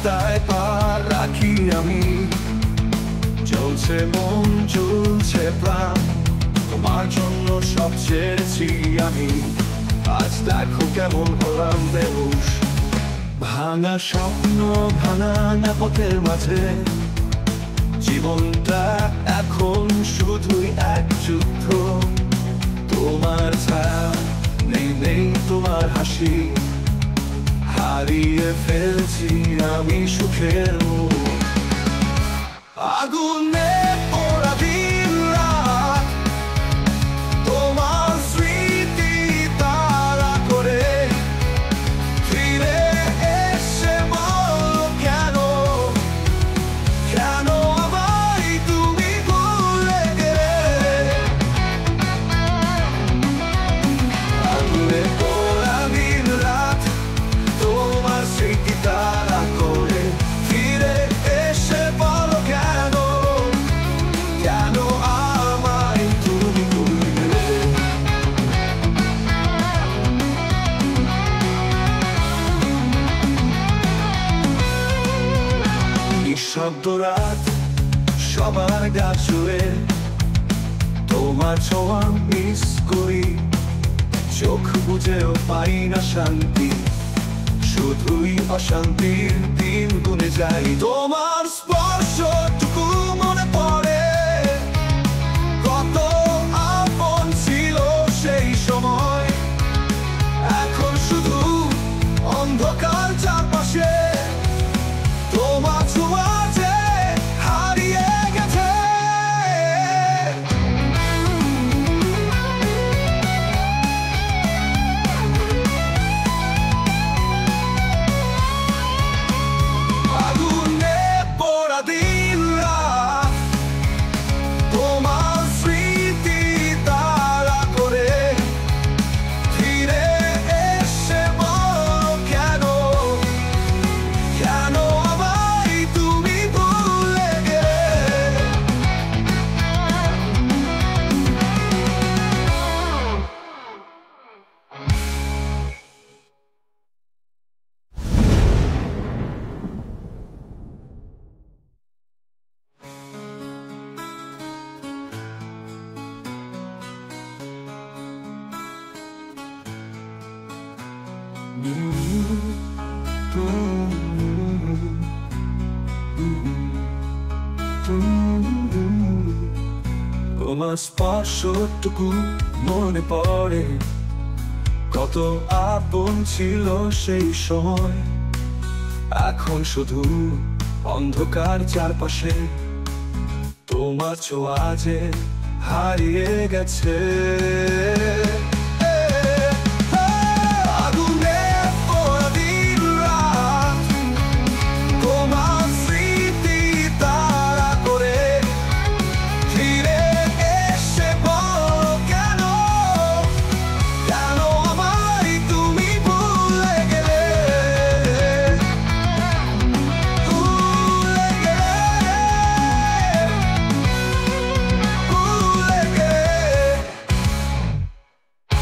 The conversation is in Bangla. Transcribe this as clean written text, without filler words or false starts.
রাস্তায় পা রাখি আমি, চলছে মন চলছে প্রাণ, তোমার জন্য সব ছেড়েছি আমি। আজ দেখো কেমন হলাম বেহুশ, ভাঙা স্বপ্ন ভাঙা না পথের মাঝে। জীবনটা এখন শুধুই এক যুদ্ধ, তোমার ছায়া নেই নেই তোমার হাসি, হারিয়ে ফেলছি আমি সুখের মুখ। আগুনে পোড়া দিন রাত, তোমার স্মৃতি তাড়া করে, ফিরে এসে বলো কেন, কেন আমায় তুমি ভুলে গেলে। আগুনে পোড়া দিন রাত, তোমার স্মৃতি তাড়া করে, ফিরে এসে বলো কেন, কেন আমায় তুমি ভুলে গেলে। নিঃশব্দ রাত সবার গা ছুঁয়ে, তোমার ছোঁয়া মিস করি, চোখ বুঝেও পাই না শান্তি, শুধুই অশান্তির দিন গুনে যাই। তোমার স্পর্শটুকু মনে পড়ে, কত আপন ছিল সেই সময়, এখন শুধু অন্ধকার চারপাশে, তোমার ছোঁয়া যে হারিয়ে গেছে। আগুনে পোড়া দিন রাত, তোমার স্মৃতি তাড়া করে, ফিরে এসে বলো কেন, কেন আমায় তুমি ভুলে গেলে। তোমার স্পর্শটুকু মনে পড়ে, কত আপন ছিল সেই সময়, এখন শুধু অন্ধকার চারপাশে, তোমার ছোঁয়া যে হারিয়ে গেছে।